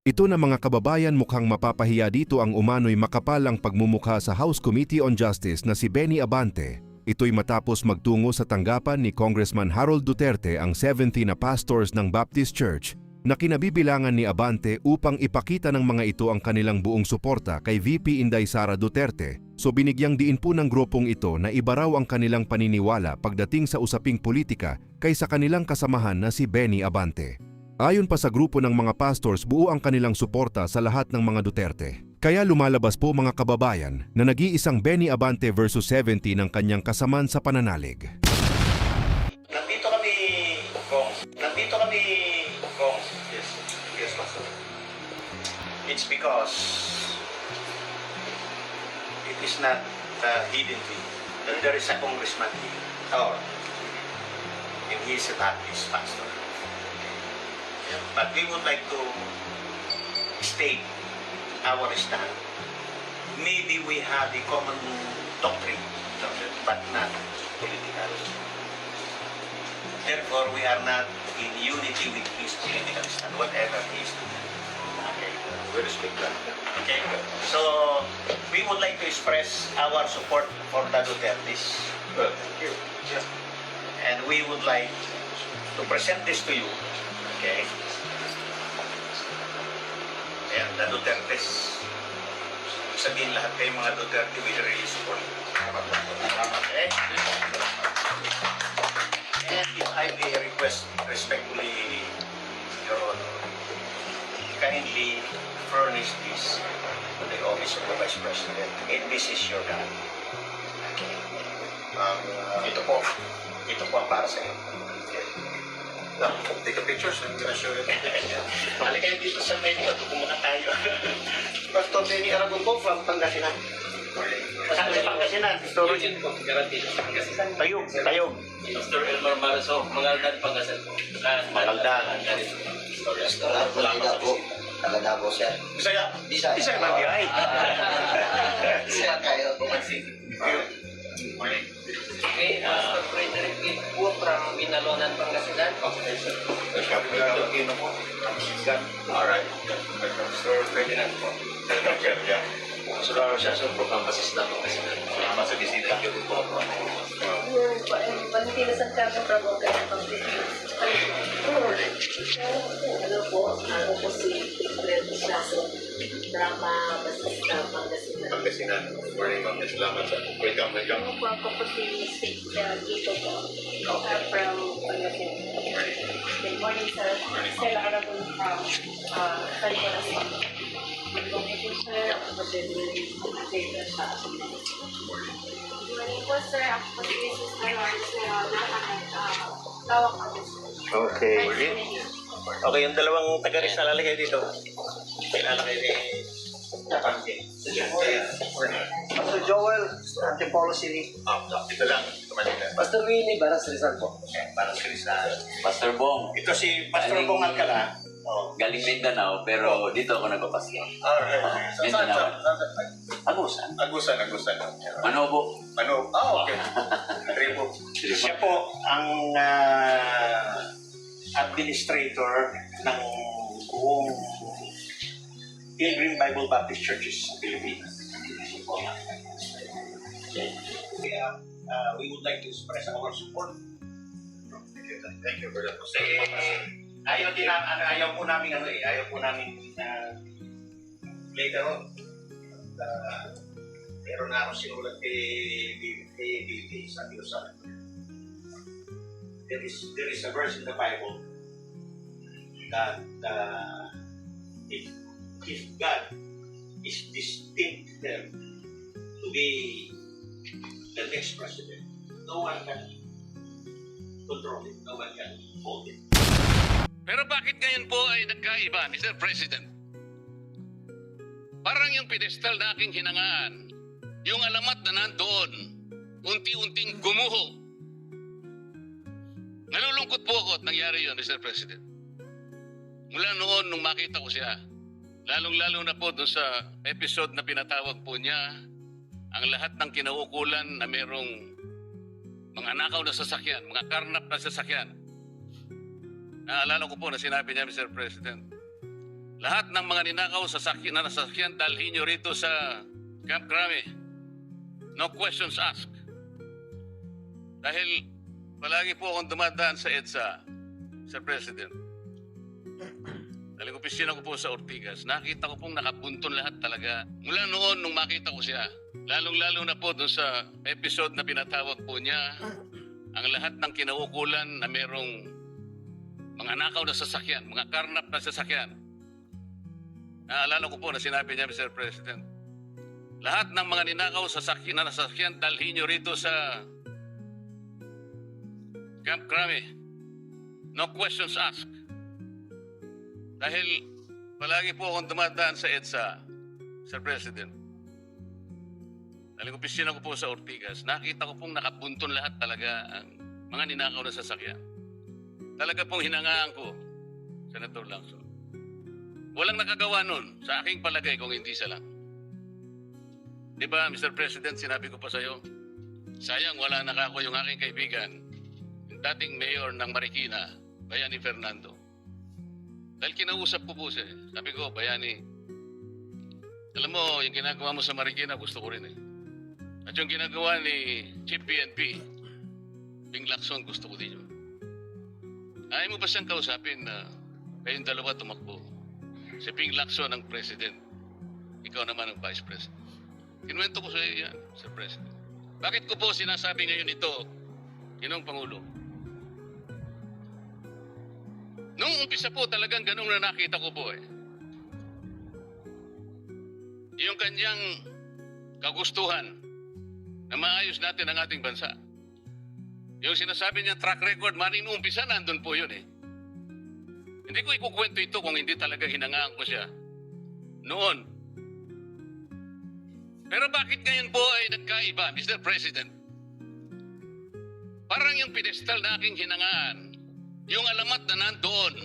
Ito na mga kababayan, mukhang mapapahiya dito ang umano'y makapalang pagmumukha sa House Committee on Justice na si Benny Abante. Ito'y matapos magtungo sa tanggapan ni Congressman Harold Duterte ang 70 na pastors ng Baptist Church na kinabibilangan ni Abante upang ipakita ng mga ito ang kanilang buong suporta kay VP Inday Sara Duterte. So binigyang diin po ng grupong ito na iba raw ang kanilang paniniwala pagdating sa usaping politika kaysa kanilang kasamahan na si Benny Abante. Ayon pa sa grupo ng mga pastors, buo ang kanilang suporta sa lahat ng mga Duterte. Kaya lumalabas po mga kababayan na nag-iisang Benny Abante versus 70 ng kanyang kasamaan sa pananalig. Nandito kami, Kong. Yes. Yes, Pastor. It's because it is not hidden to you that there is a congressman here. Oh. And he is a Baptist pastor. But we would like to state our stand. Maybe we have a common doctrine, but not political. Therefore, we are not in unity with his political stand, whatever he is doing. Okay, we respect that. Okay, so we would like to express our support for the Dutertes. Good, thank you. Yeah. And we would like to present this to you. Okay. And the Dutertes, sabihin lahat kayo mga Duterte, we really support. Okay? And if I may request respectfully, Your Honor, kindly furnish this to the office of the Vice President. And this is your guide. Okay. Ito po ang para sa iyo. Take a picture, so I'm gonna show you. Halika kayo dito sa menu at kumaka tayo. Pastor Benny Aragon po from Pangasinan. Saan sa Pangasinan? Eugene po, Garantino. Tayog. Pastor Elmar Maraso, Mangaldan, Pangasan po. Mangaldan. Wala po. Talaga po, sir. Bisaya. Bisaya. Bisaya man di ay. Bisaya kayo. Morning. Okay, Pastor Frederick po from Binalonan, Pangasinan. Filipino po. Alright. Pastor Ferdinand po. Suraro siya sa Pangasinan, Pangasinan. Salamat sa bisita. Manitilasan kami from Ogana, Pangasinan. Ano po, ako po si Fred Sasso, drama Basista, Pangasinan. Pangasinan. Morning, ma'am. Salamat sa welcome. Ano po, ako po si Dito po, from Pangasinan. Good morning, sir. Stella Aragon from California State. Good morning, sir. Ako po si Dito sa Good morning po, sir. Ako po si Sister Lawrence na tawag ako. Okay. Okay, yung dalawang taga-ris na lalagay dito. Kailangan kayo ni Japante. Pastor Joel, Antipolo City. Ito lang. Tumanila. Pastor Willie, Baras Rizal po. Parang si Rizal. Pastor Bong, Ito si Pastor Bong Alcala. galing Mindanao, pero dito ako nagpapasko. Alright. Mindanao. Agusan. Agusan. Manobo. Okay. Tribo. Siya po ang administrator ng buong Pilgrim Bible Baptist Churches sa Pilipinas. Kaya we would like to express our support. Thank you for that. Ayaw po namin later on. Meron na akong sinulat kay sa Diyosan. There is a verse in the Bible that if God is distinct to be the next president, no one can control it, no one can hold it. Pero bakit ngayon po ay nagkaiba, Mr. President? Parang yung pedestal na aking hinangaan, yung alamat na nandoon, unti-unting gumuho. Nalulungkot po ako at nangyari yun, Mr. President. Mula noon, nung makita ko siya, lalong-lalo na po doon sa episode na pinatawag po niya, ang lahat ng kinaukulan na merong mga nakaw na sasakyan, mga karnap na sasakyan. Naalala ko po na sinabi niya, Mr. President, Lahat ng mga ninakaw sa na nasakyan, dalhin nyo rito sa Camp Crame. No questions asked. Dahil palagi po akong dumadaan sa EDSA, Sir President. Dahil opisina ko po sa Ortigas, nakita ko pong nakabunton lahat talaga. Mula noon, nung makita ko siya, lalong-lalo na po doon sa episode na pinatawag po niya, ang lahat ng kinaukulan na merong mga nakaw na sasakyan, mga karnap na sasakyan. Naalala ko po na sinabi niya, Mr. President, lahat ng mga ninakaw sa na nasakyan, dalhin nyo rito sa Camp Crame. No questions asked. Dahil palagi po akong dumadaan sa EDSA, Sir President. Dahil opisina ko po sa Ortigas, nakita ko pong nakabunton lahat talaga ang mga ninakaw na sasakyan. Talaga pong hinangaan ko, Senator Lacson. Walang nakagawa nun sa aking palagay kung hindi siya lang. Di ba, Mr. President, sinabi ko pa sa'yo, sayang wala nakako yung aking kaibigan, yung dating mayor ng Marikina, Bayani Fernando. Dahil kinausap ko po siya. Sabi ko, Bayani, alam mo, yung ginagawa mo sa Marikina, gusto ko rin eh. At yung ginagawa ni Chief PNP, Ping Lacson, gusto ko din yun. Ayaw mo ba siyang kausapin na kayong dalawa tumakbo? Si Ping Lacson ang president. Ikaw naman ang vice president. Kinuwento ko sa iyo yan, Sir President. Bakit ko po sinasabi ngayon ito, Ginoong Pangulo? Nung umpisa po talagang ganun na nakita ko po eh. Yung kanyang kagustuhan na maayos natin ang ating bansa. Yung sinasabi niya track record, maring umpisa nandun po yun eh. Hindi ko ikukwento ito kung hindi talaga hinangaan ko siya noon. Pero bakit ngayon po ay nagkaiba, Mr. President? Parang yung pedestal na aking hinangaan, yung alamat na nandoon,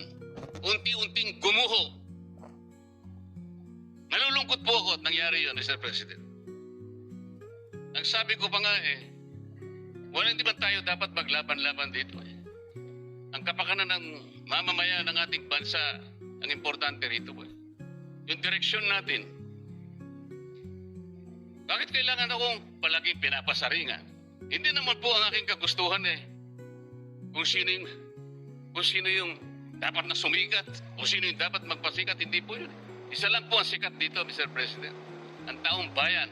unti-unting gumuho. Nalulungkot po ako at nangyari yun, Mr. President. Ang sabi ko pa nga eh, wala hindi ba tayo dapat maglaban-laban dito eh. Ang kapakanan ng mamamayan ng ating bansa, ang importante rito po eh. Yung direksyon natin. Bakit kailangan akong palaging pinapasaringan? Hindi naman po ang aking kagustuhan eh. Kung sino yung dapat na sumikat, kung sino yung dapat magpasikat, hindi po yun. Isa lang po ang sikat dito, Mr. President. Ang taong bayan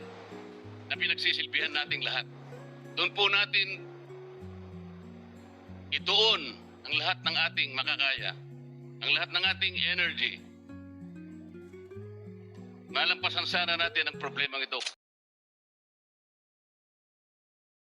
na pinagsisilbihan nating lahat. Doon po natin ituon ang lahat ng ating makakaya, ang lahat ng ating energy. Malampasan sana natin ang problemang ito.